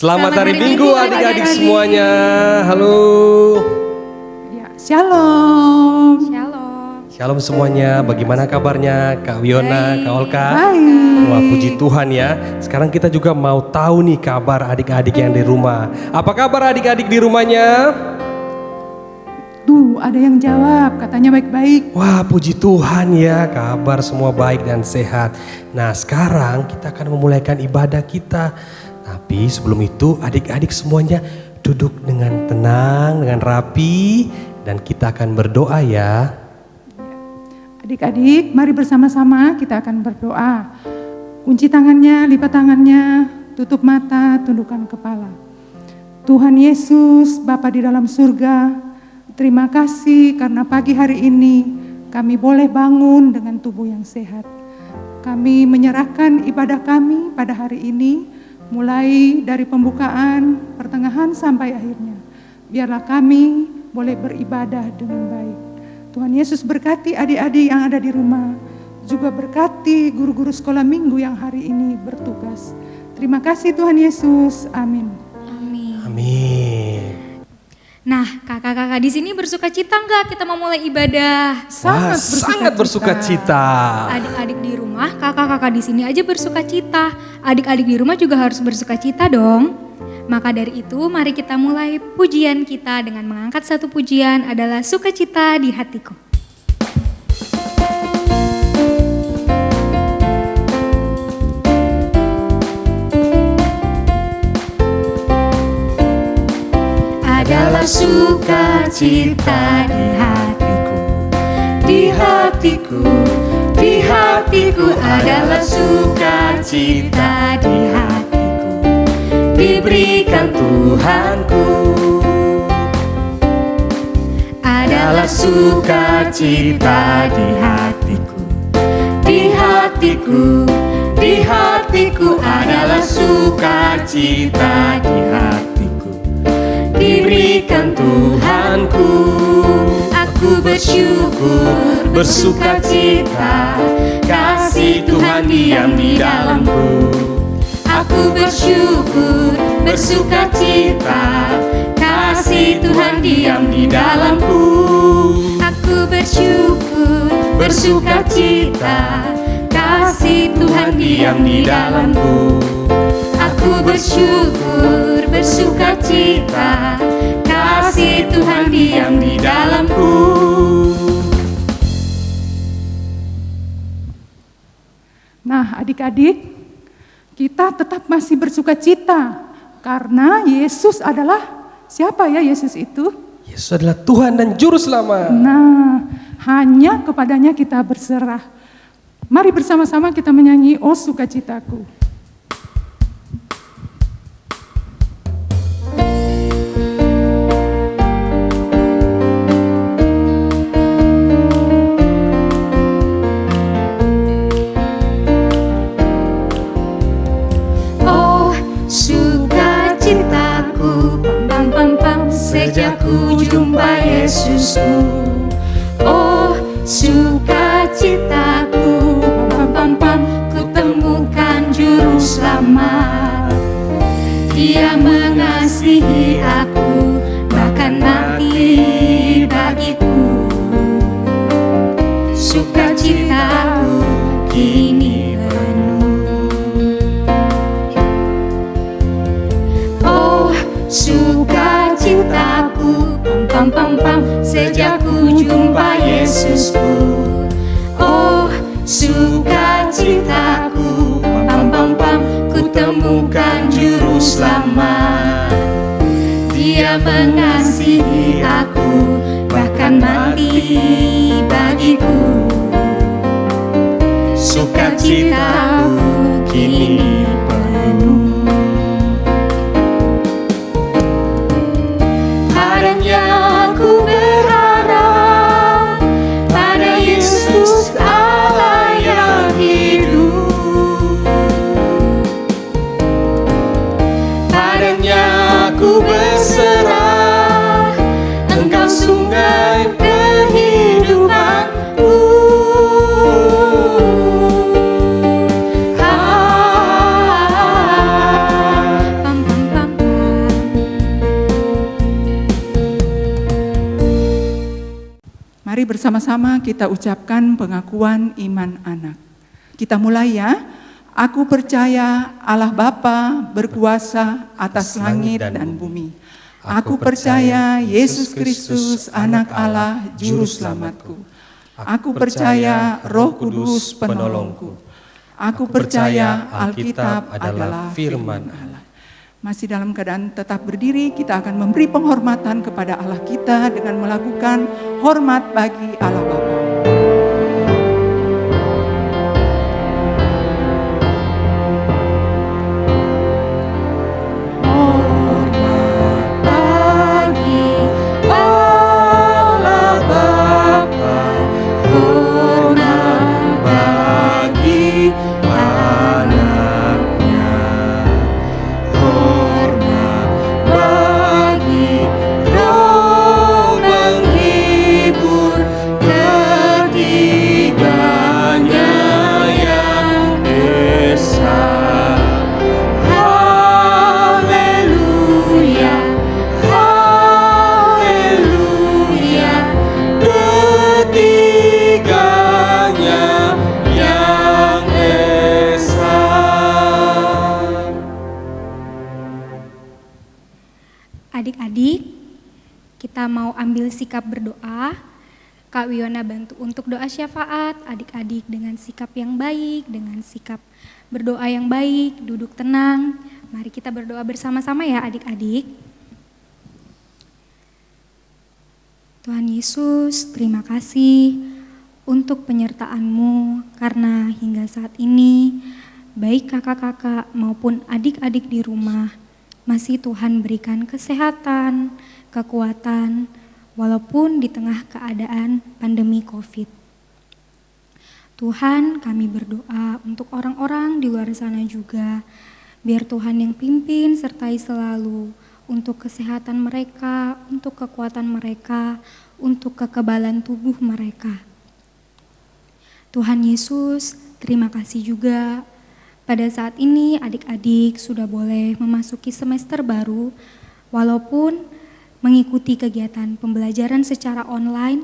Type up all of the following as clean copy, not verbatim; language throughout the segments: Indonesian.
Selamat hari Minggu adik-adik semuanya. Halo. Ya, shalom. Shalom. Shalom semuanya. Bagaimana kabarnya Kak Wiona, Kak Olka? Baik. Wah, puji Tuhan ya. Sekarang kita juga mau tahu nih kabar adik-adik yang di rumah. Apa kabar adik-adik di rumahnya? Tuh, ada yang jawab, katanya baik-baik. Wah, puji Tuhan ya, kabar semua baik dan sehat. Nah, sekarang kita akan memulaikan ibadah kita. Tapi sebelum itu adik-adik semuanya duduk dengan tenang, dengan rapi, dan kita akan berdoa ya. Adik-adik, mari bersama-sama kita akan berdoa. Kunci tangannya, lipat tangannya, tutup mata, tundukkan kepala. Tuhan Yesus, Bapa di dalam surga, terima kasih karena pagi hari ini kami boleh bangun dengan tubuh yang sehat. Kami menyerahkan ibadah kami pada hari ini, mulai dari pembukaan, pertengahan sampai akhirnya. Biarlah kami boleh beribadah dengan baik. Tuhan Yesus berkati adik-adik yang ada di rumah, juga berkati guru-guru sekolah minggu yang hari ini bertugas. Terima kasih Tuhan Yesus, amin. Amin. Amin. Nah, kakak-kakak di sini bersuka cita nggak kita mau mulai ibadah? Wah, sangat bersuka cita. Adik-adik di rumah, kakak-kakak di sini aja bersuka cita. Adik-adik di rumah juga harus bersuka cita dong. Maka dari itu, mari kita mulai pujian kita dengan mengangkat satu pujian adalah sukacita di hatiku. Adalah sukacita di hatiku, di hatiku, di hatiku adalah sukacita di hatiku, diberikan Tuhanku. Adalah sukacita di hatiku, di hatiku, di hatiku adalah sukacita di hatiku, diberikan Tuhanku. Aku bersyukur, bersukacita, kasih Tuhan diam di dalamku. Aku bersyukur, bersukacita, kasih Tuhan diam di dalamku. Aku bersyukur, Bersukacita, kasih Tuhan diam di dalamku. Aku bersyukur, bersukacita, kasih Tuhan diam di dalamku. Nah adik-adik, kita tetap masih bersuka cita karena Yesus adalah siapa ya Yesus itu? Yesus adalah Tuhan dan Juru Selamat. Nah, hanya kepadanya kita berserah. Mari bersama-sama kita menyanyi "Oh Sukacitaku". Oh sukacitaku, pam pam pam, sejak ku jumpa Yesusku. Oh sukacitaku, pam pam pam, ku temukan juru selamat. Dia mengasihi aku, bahkan mati bagiku. Sukacitaku kini penuh. Oh sukacitaku, pam pam pam, sejak ku jumpa Yesusku. Oh sukacitaku, pam pam pam, ku temukan juru selamat. Dia mengasihi aku, bahkan mati bagiku. Sukacitaku kini penuh. Padanya ku berharap, pada Yesus Allah yang hidup. Padanya ku berserah, Engkau sungai kehidupanku. Mari bersama-sama kita ucapkan pengakuan iman anak. Kita mulai ya. Aku percaya Allah Bapa berkuasa atas langit dan bumi. Aku percaya Yesus Kristus anak Allah juru selamatku. Aku percaya Roh Kudus penolongku. Aku percaya Alkitab adalah firman Allah. Masih dalam keadaan tetap berdiri, kita akan memberi penghormatan kepada Allah kita dengan melakukan hormat bagi Allah Bapa. Adik-adik, kita mau ambil sikap berdoa. Kak Wiona bantu untuk doa syafaat adik-adik dengan sikap yang baik, dengan sikap berdoa yang baik, duduk tenang. Mari kita berdoa bersama-sama ya adik-adik. Tuhan Yesus, terima kasih untuk penyertaan-Mu karena hingga saat ini baik kakak-kakak maupun adik-adik di rumah masih Tuhan berikan kesehatan, kekuatan, walaupun di tengah keadaan pandemi COVID. Tuhan, kami berdoa untuk orang-orang di luar sana juga, biar Tuhan yang pimpin sertai selalu untuk kesehatan mereka, untuk kekuatan mereka, untuk kekebalan tubuh mereka. Tuhan Yesus, terima kasih juga. Pada saat ini adik-adik sudah boleh memasuki semester baru, walaupun mengikuti kegiatan pembelajaran secara online,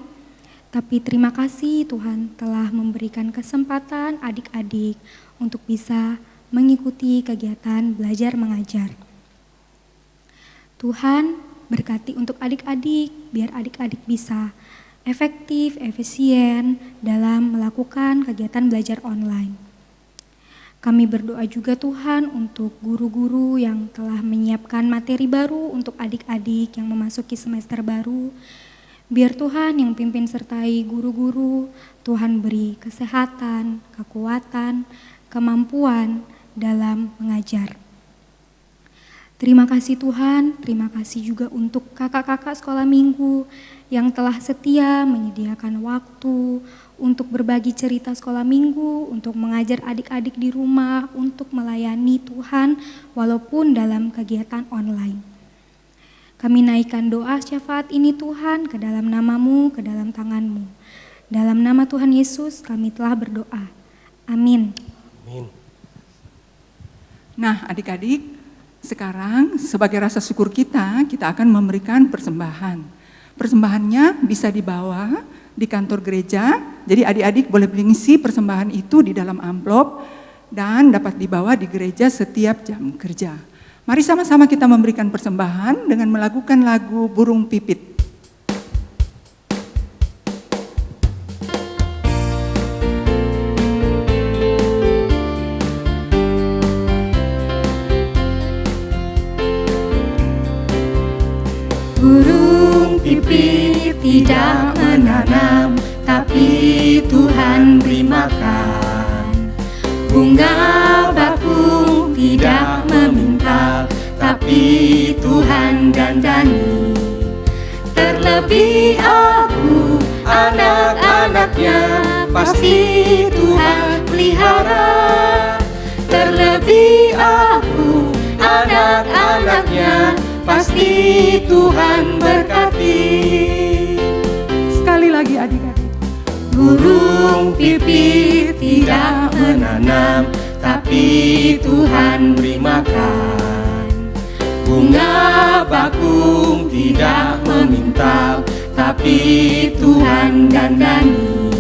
tapi terima kasih Tuhan telah memberikan kesempatan adik-adik untuk bisa mengikuti kegiatan belajar mengajar. Tuhan berkati untuk adik-adik, biar adik-adik bisa efektif, efisien dalam melakukan kegiatan belajar online. Kami berdoa juga Tuhan untuk guru-guru yang telah menyiapkan materi baru untuk adik-adik yang memasuki semester baru. Biar Tuhan yang pimpin sertai guru-guru, Tuhan beri kesehatan, kekuatan, kemampuan dalam mengajar. Terima kasih Tuhan, terima kasih juga untuk kakak-kakak sekolah minggu yang telah setia menyediakan waktu untuk berbagi cerita sekolah minggu, untuk mengajar adik-adik di rumah, untuk melayani Tuhan walaupun dalam kegiatan online. Kami naikkan doa syafaat ini Tuhan ke dalam nama-Mu, ke dalam tangan-Mu. Dalam nama Tuhan Yesus kami telah berdoa. Amin. Amin. Nah adik-adik, sekarang sebagai rasa syukur kita akan memberikan persembahan. Persembahannya bisa dibawa di kantor gereja, jadi adik-adik boleh mengisi persembahan itu di dalam amplop dan dapat dibawa di gereja setiap jam kerja. Mari sama-sama kita memberikan persembahan dengan melakukan lagu Burung Pipit. Burung pipit tidak menanam, tapi Tuhan beri makan. Bunga bakung tidak meminta, tapi Tuhan dandani. Terlebih aku, anak-anaknya, pasti Tuhan pelihara. Terlebih aku, anak-anaknya, pasti Tuhan berkati. Sekali lagi adik-adik. Burung pipit tidak menanam, tapi Tuhan beri makan. Bunga bakung tidak meminta, tapi tapi Tuhan dandani.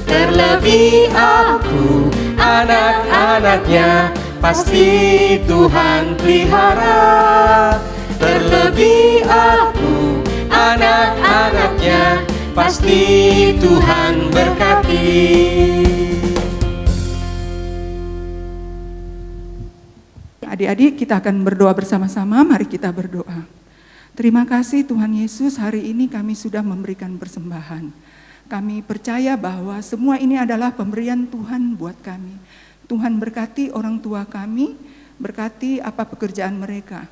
Terlebih aku, anak-anaknya, pasti Tuhan pelihara. Terlebih aku, anak-anaknya, pasti Tuhan berkati. Adik-adik, kita akan berdoa bersama-sama. Mari kita berdoa. Terima kasih Tuhan Yesus, hari ini kami sudah memberikan persembahan. Kami percaya bahwa semua ini adalah pemberian Tuhan buat kami. Tuhan berkati orang tua kami, berkati apa pekerjaan mereka.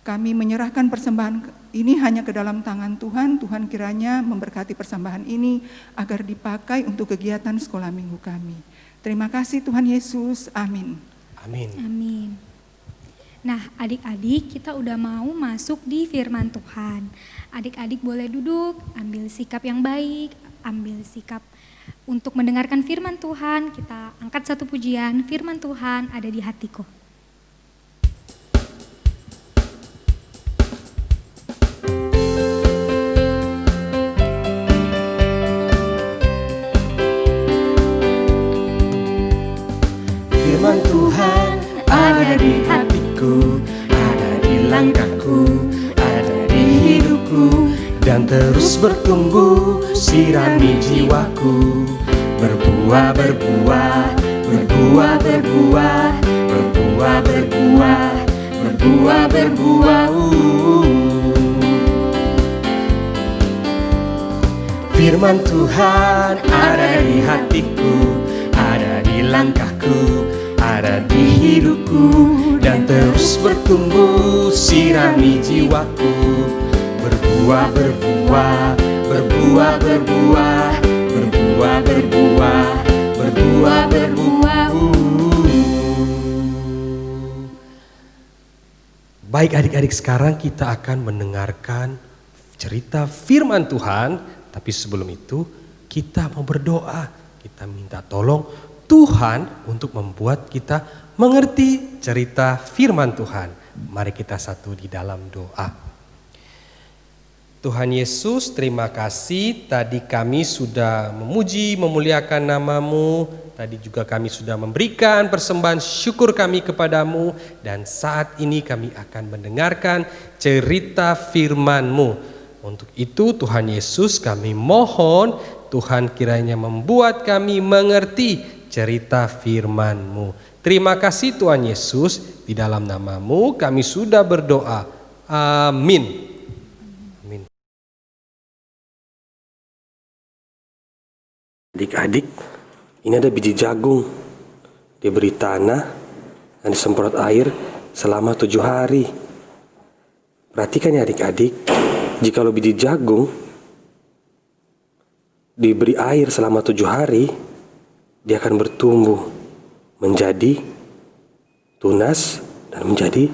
Kami menyerahkan persembahan ini hanya ke dalam tangan Tuhan. Tuhan kiranya memberkati persembahan ini agar dipakai untuk kegiatan sekolah minggu kami. Terima kasih Tuhan Yesus, amin. Amin. Amin. Nah, adik-adik, kita udah mau masuk di firman Tuhan. Adik-adik boleh duduk, ambil sikap yang baik, ambil sikap untuk mendengarkan firman Tuhan. Kita angkat satu pujian, firman Tuhan ada di hatiku. Firman Tuhan ada di hatiku, ada di langkahku, ada di hidupku, dan terus bertumbuh, sirami jiwaku. Berbuah, berbuah, berbuah, berbuah, berbuah, berbuah, berbuah, berbuah. Firman Tuhan ada di hatiku, ada di langkahku, ada di hidupku, dan terus bertumbuh, sirami jiwaku. Berbuah, berbuah, berbuah, berbuah, berbuah, berbuah, berbuah, berbuah. Baik adik-adik, sekarang kita akan mendengarkan cerita firman Tuhan. Tapi sebelum itu kita mau berdoa. Kita minta tolong Tuhan untuk membuat kita mengerti cerita firman Tuhan. Mari kita satu di dalam doa. Tuhan Yesus, terima kasih. Tadi kami sudah memuji, memuliakan nama-Mu. Tadi juga kami sudah memberikan persembahan syukur kami kepadamu. Dan saat ini kami akan mendengarkan cerita firman-Mu. Untuk itu Tuhan Yesus, kami mohon Tuhan kiranya membuat kami mengerti cerita firman-Mu. Terima kasih Tuhan Yesus, di dalam nama-Mu kami sudah berdoa. Amin. Amin. Adik-adik, ini ada biji jagung. Dia beri tanah dan disemprot air selama 7 hari. Perhatikan ya adik-adik, jika biji jagung diberi air selama 7 hari, dia akan bertumbuh menjadi tunas dan menjadi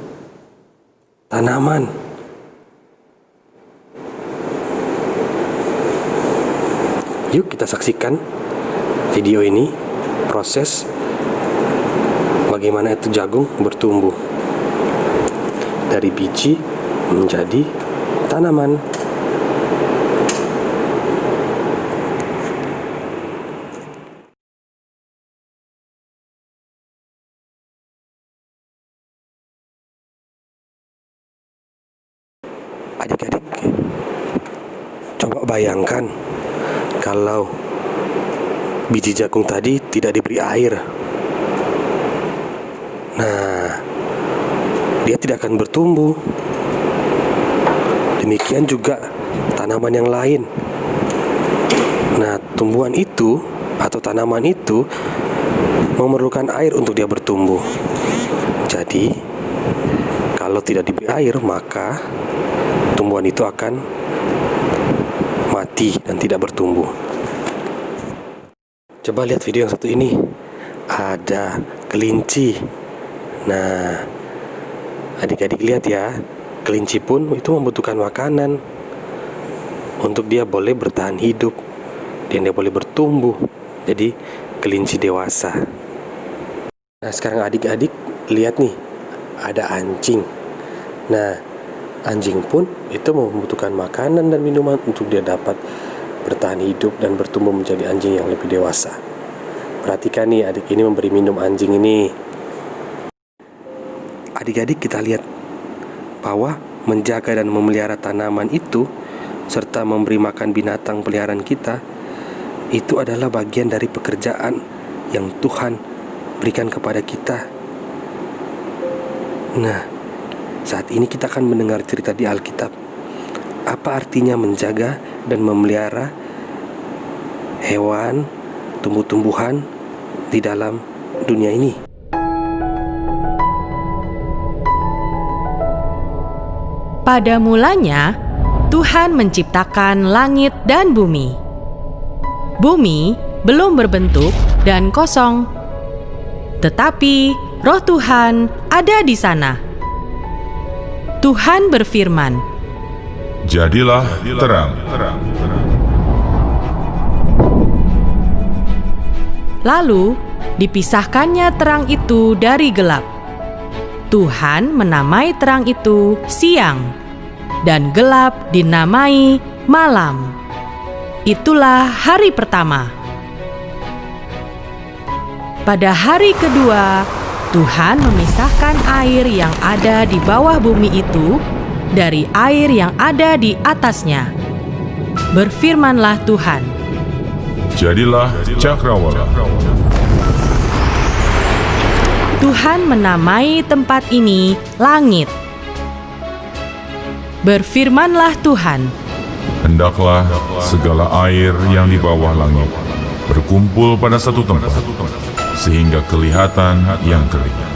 tanaman. Yuk kita saksikan video ini, proses bagaimana itu jagung bertumbuh dari biji menjadi tanaman. Adik-adik, coba bayangkan kalau biji jagung tadi tidak diberi air. Nah, dia tidak akan bertumbuh. Demikian juga tanaman yang lain. Nah, tumbuhan itu atau tanaman itu memerlukan air untuk dia bertumbuh. Jadi, kalau tidak diberi air, maka tumbuhan itu akan mati dan tidak bertumbuh. Coba lihat video yang satu ini. Ada kelinci. Nah, adik-adik lihat ya, kelinci pun itu membutuhkan makanan untuk dia boleh bertahan hidup dan dia boleh bertumbuh jadi kelinci dewasa. Nah, sekarang adik-adik lihat nih, ada anjing. Nah, Anjing pun itu membutuhkan makanan dan minuman untuk dia dapat bertahan hidup dan bertumbuh menjadi anjing yang lebih dewasa. Perhatikan nih, adik ini memberi minum anjing ini. Adik-adik, kita lihat bahwa menjaga dan memelihara tanaman itu serta memberi makan binatang peliharaan kita itu adalah bagian dari pekerjaan yang Tuhan berikan kepada kita. Nah, saat ini kita akan mendengar cerita di Alkitab. Apa artinya menjaga dan memelihara hewan, tumbuh-tumbuhan di dalam dunia ini? Pada mulanya, Tuhan menciptakan langit dan bumi. Bumi belum berbentuk dan kosong, tetapi Roh Tuhan ada di sana. Tuhan berfirman, "Jadilah terang." Lalu dipisahkannya terang itu dari gelap. Tuhan menamai terang itu siang, dan gelap dinamai malam. Itulah hari pertama. Pada hari kedua, Tuhan memisahkan air yang ada di bawah bumi itu dari air yang ada di atasnya. Berfirmanlah Tuhan, "Jadilah cakrawala." Tuhan menamai tempat ini langit. Berfirmanlah Tuhan, Hendaklah segala air yang di bawah langit berkumpul pada satu tempat, sehingga kelihatan yang kering.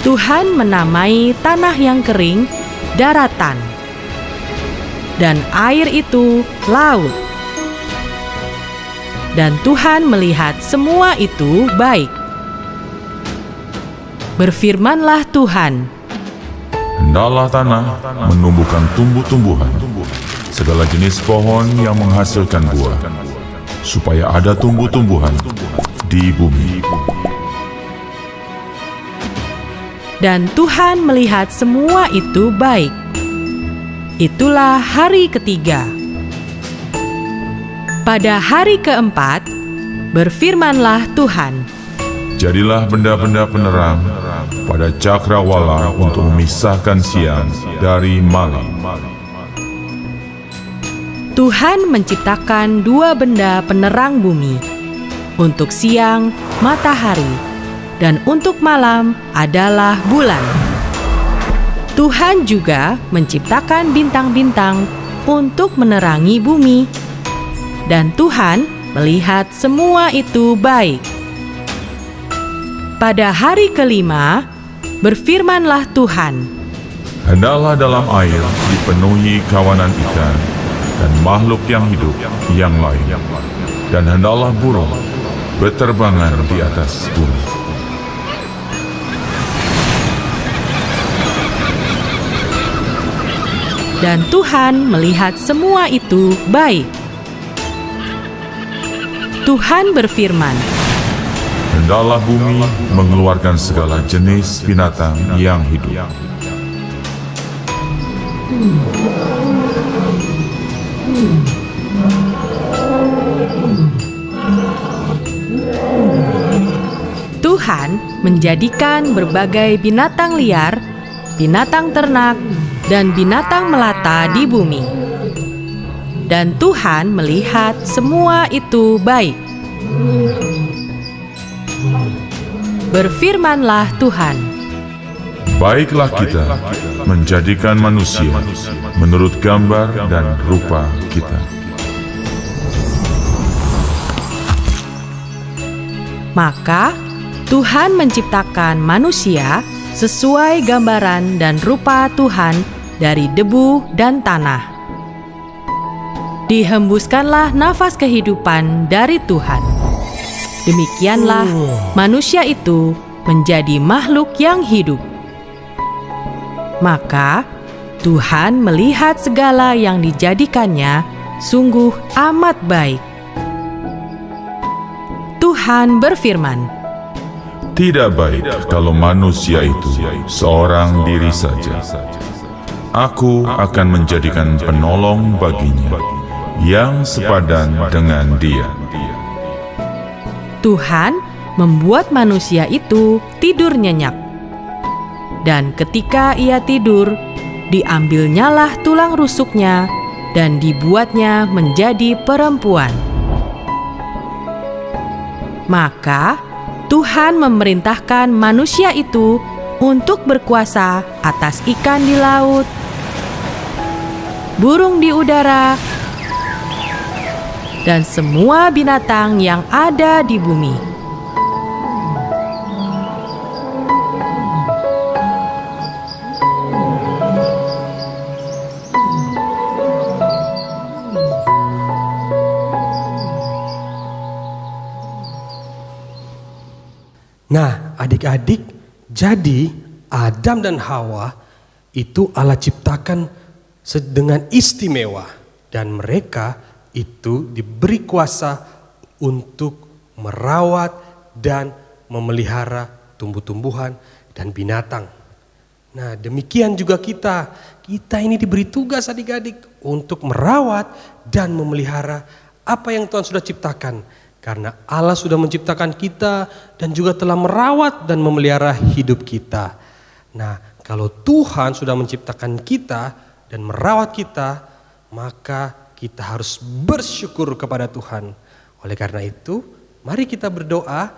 Tuhan menamai tanah yang kering daratan, dan air itu laut. Dan Tuhan melihat semua itu baik. Berfirmanlah Tuhan, Hendaklah tanah menumbuhkan tumbuh-tumbuhan, segala jenis pohon yang menghasilkan buah, supaya ada tumbuh-tumbuhan di bumi. dan Tuhan melihat semua itu baik. Itulah hari ketiga. Pada hari keempat, berfirmanlah Tuhan, Jadilah benda-benda penerang pada cakrawala untuk memisahkan siang dari malam. Tuhan menciptakan dua benda penerang bumi. Untuk siang, matahari, dan untuk malam adalah bulan. Tuhan juga menciptakan bintang-bintang untuk menerangi bumi. Dan Tuhan melihat semua itu baik. Pada hari kelima, berfirmanlah Tuhan, Hendaklah dalam air dipenuhi kawanan ikan dan makhluk yang hidup yang lain, dan hendaklah burung berterbangan di atas bumi. dan Tuhan melihat semua itu baik. Tuhan berfirman, Hendaklah bumi mengeluarkan segala jenis binatang yang hidup. Tuhan menjadikan berbagai binatang liar, binatang ternak, dan binatang melata di bumi. Dan Tuhan melihat semua itu baik. Berfirmanlah Tuhan, Baiklah kita menjadikan manusia menurut gambar dan rupa kita. Maka Tuhan menciptakan manusia sesuai gambaran dan rupa Tuhan dari debu dan tanah. Dihembuskanlah nafas kehidupan dari Tuhan. Demikianlah manusia itu menjadi makhluk yang hidup. Maka Tuhan melihat segala yang dijadikannya sungguh amat baik. Tuhan berfirman, Tidak baik kalau manusia itu seorang diri saja. Aku akan menjadikan penolong baginya yang sepadan dengan dia. Tuhan membuat manusia itu tidur nyenyak. Dan ketika ia tidur, diambilnyalah tulang rusuknya dan dibuatnya menjadi perempuan. Maka Tuhan memerintahkan manusia itu untuk berkuasa atas ikan di laut, burung di udara, dan semua binatang yang ada di bumi. Nah, adik-adik, jadi Adam dan Hawa itu Allah ciptakan dengan istimewa dan mereka itu diberi kuasa untuk merawat dan memelihara tumbuh-tumbuhan dan binatang. Nah, demikian juga kita. Kita ini diberi tugas adik-adik untuk merawat dan memelihara apa yang Tuhan sudah ciptakan. Karena Allah sudah menciptakan kita dan juga telah merawat dan memelihara hidup kita. Nah, kalau Tuhan sudah menciptakan kita dan merawat kita, maka kita harus bersyukur kepada Tuhan. Oleh karena itu, mari kita berdoa,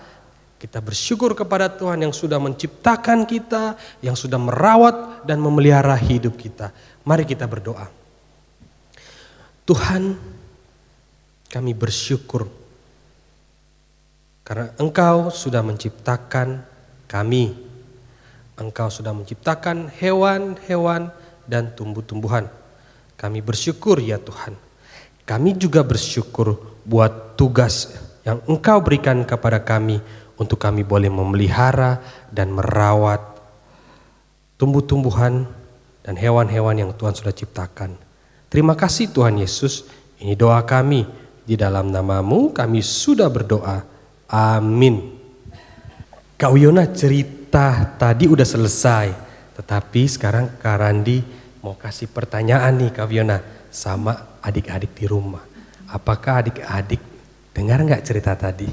kita bersyukur kepada Tuhan yang sudah menciptakan kita, yang sudah merawat dan memelihara hidup kita. Mari kita berdoa. Tuhan, kami bersyukur karena Engkau sudah menciptakan kami. Engkau sudah menciptakan hewan-hewan dan tumbuh-tumbuhan. Kami bersyukur ya Tuhan. Kami juga bersyukur buat tugas yang Engkau berikan kepada kami untuk kami boleh memelihara dan merawat tumbuh-tumbuhan dan hewan-hewan yang Tuhan sudah ciptakan. Terima kasih Tuhan Yesus. Ini doa kami. Di dalam nama-Mu kami sudah berdoa. Amin. Kak Wiyona, cerita tadi udah selesai. Tetapi sekarang Kak Randi mau kasih pertanyaan nih Kak Wiyona sama adik-adik di rumah. Apakah adik-adik dengar nggak cerita tadi?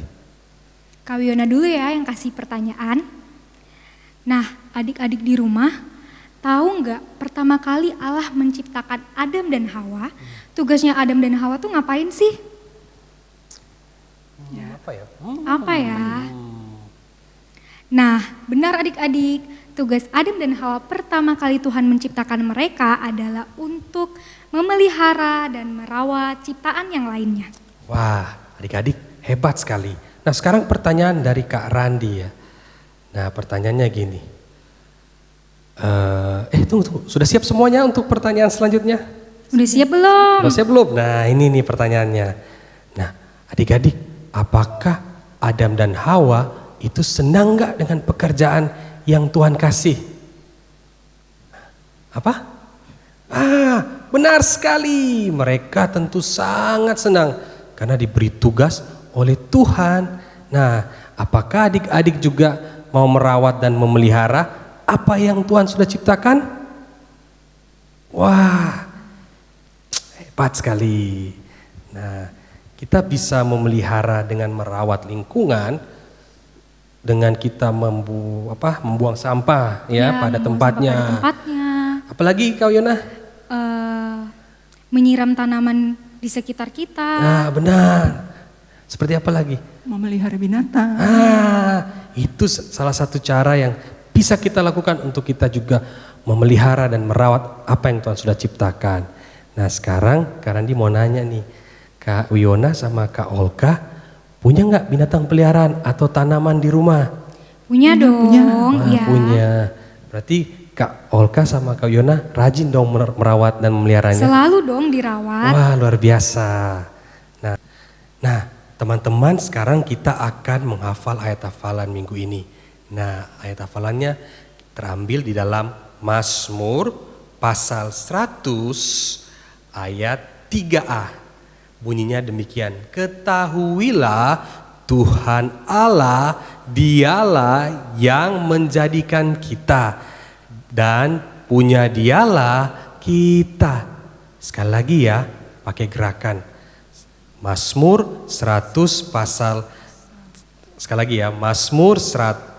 Kak Wiyona dulu ya yang kasih pertanyaan. Nah, adik-adik di rumah, tahu nggak pertama kali Allah menciptakan Adam dan Hawa, tugasnya Adam dan Hawa tuh ngapain sih? Apa ya? Nah, benar adik-adik, tugas Adam dan Hawa pertama kali Tuhan menciptakan mereka adalah untuk memelihara dan merawat ciptaan yang lainnya. Wah, adik-adik hebat sekali. Nah, sekarang pertanyaan dari Kak Randi ya. Nah, pertanyaannya gini. Tunggu. Sudah siap semuanya untuk pertanyaan selanjutnya? Udah siap belum? Udah siap belum? Nah, ini nih pertanyaannya. Nah, adik-adik, apakah Adam dan Hawa itu senang gak dengan pekerjaan yang Tuhan kasih? Apa? Benar sekali. Mereka tentu sangat senang karena diberi tugas oleh Tuhan. Nah, apakah adik-adik juga mau merawat dan memelihara apa yang Tuhan sudah ciptakan? Wah, hebat sekali. Nah, kita bisa memelihara dengan merawat lingkungan dengan kita membuang sampah ya pada tempatnya. Apalagi Kak Wiyona? Menyiram tanaman di sekitar kita. Nah, benar. Seperti apa lagi? Memelihara binatang. Itu salah satu cara yang bisa kita lakukan untuk kita juga memelihara dan merawat apa yang Tuhan sudah ciptakan. Nah, sekarang Kak Randi mau nanya nih, Kak Wiyona sama Kak Olka punya nggak binatang peliharaan atau tanaman di rumah? Punya dong, ya. Punya. Berarti Kak Olka sama Kak Wiyona rajin dong merawat dan memeliharanya. Selalu dong dirawat. Wah, luar biasa. Nah, teman-teman, sekarang kita akan menghafal ayat hafalan minggu ini. Nah, ayat hafalannya terambil di dalam Mazmur pasal 100 ayat 3a. Bunyinya demikian. Ketahuilah Tuhan Allah Dialah yang menjadikan kita, dan punya Dialah kita. Sekali lagi ya, pakai gerakan. Mazmur 100 pasal, sekali lagi ya, Mazmur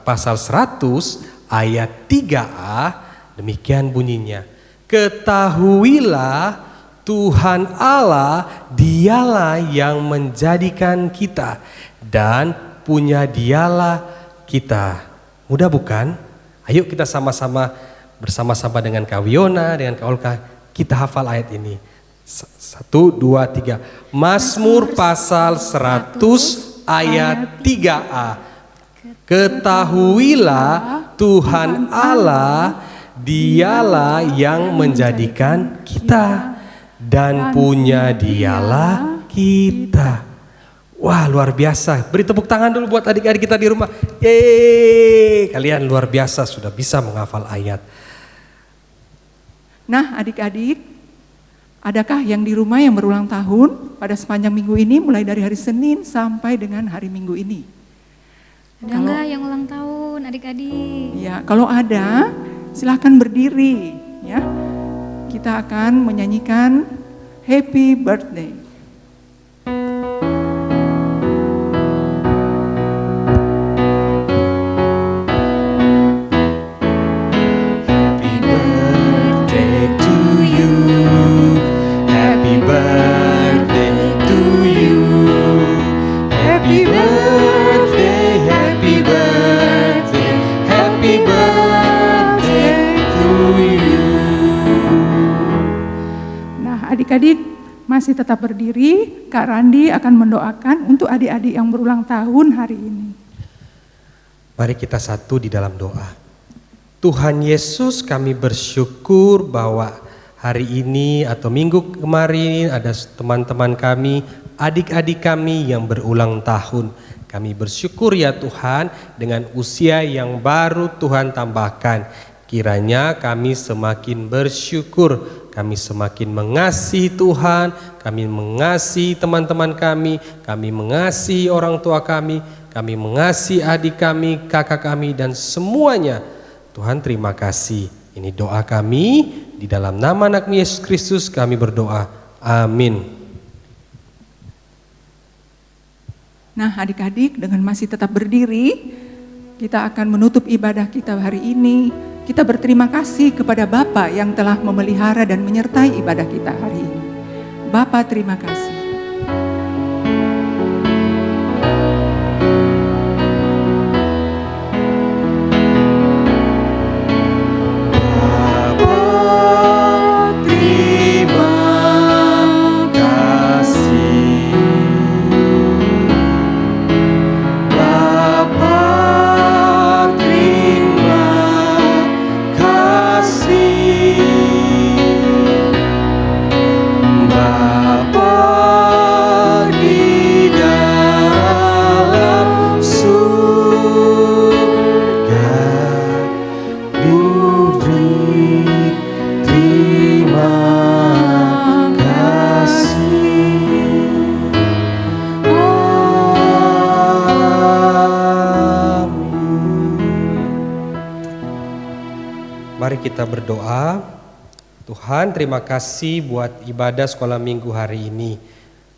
pasal 100 ayat 3a, demikian bunyinya. Ketahuilah Tuhan Allah, Dialah yang menjadikan kita, dan punya Dialah kita. Mudah bukan? Ayo kita sama-sama bersama-sama dengan Kak Wiona, dengan Kak Olka, kita hafal ayat ini. 1, 2, 3. Mazmur pasal 100 ayat 3a. Ketahuilah Tuhan Allah, Dialah yang menjadikan kita, dan punya Dialah kita. Wah, luar biasa. Beri tepuk tangan dulu buat adik-adik kita di rumah. Yeay, kalian luar biasa sudah bisa menghafal ayat. Nah, adik-adik, adakah yang di rumah yang berulang tahun pada sepanjang minggu ini, mulai dari hari Senin sampai dengan hari Minggu ini? Ada nggak yang ulang tahun adik-adik? Ya, kalau ada, silahkan berdiri. Ya, kita akan menyanyikan Happy Birthday. Happy birthday to you. Happy birthday to you. Happy birthday, happy birthday, happy birthday to you. Nah, adik-adik masih tetap berdiri. Kak Randi akan mendoakan untuk adik-adik yang berulang tahun hari ini. Mari kita satu di dalam doa. Tuhan Yesus, kami bersyukur bahwa hari ini atau minggu kemarin ada teman-teman kami, adik-adik kami yang berulang tahun. Kami bersyukur ya Tuhan, dengan usia yang baru Tuhan tambahkan. Kiranya kami semakin bersyukur, kami semakin mengasihi Tuhan, kami mengasihi teman-teman kami mengasihi orang tua kami mengasihi adik kami, kakak kami, dan semuanya. Tuhan, terima kasih. Ini doa kami, di dalam nama anak Yesus Kristus kami berdoa. Amin. Nah, adik-adik, dengan masih tetap berdiri, kita akan menutup ibadah kita hari ini. Kita berterima kasih kepada Bapa yang telah memelihara dan menyertai ibadah kita hari ini. Bapa, terima kasih. Mari kita berdoa. Tuhan, terima kasih buat ibadah sekolah minggu hari ini.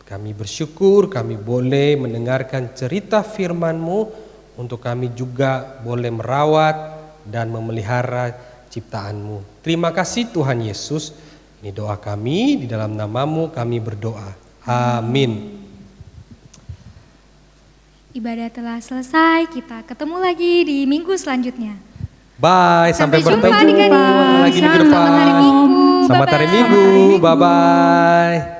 Kami bersyukur kami boleh mendengarkan cerita firman-Mu, untuk kami juga boleh merawat dan memelihara ciptaan-Mu. Terima kasih Tuhan Yesus. Ini doa kami, di dalam nama-Mu kami berdoa. Amin. Ibadah telah selesai, kita ketemu lagi di minggu selanjutnya. Bye, sampai jumpa bertemu adik-adik. lagi minggu depan. Selamat hari Minggu. Selamat hari Bye-bye. Minggu, bye-bye.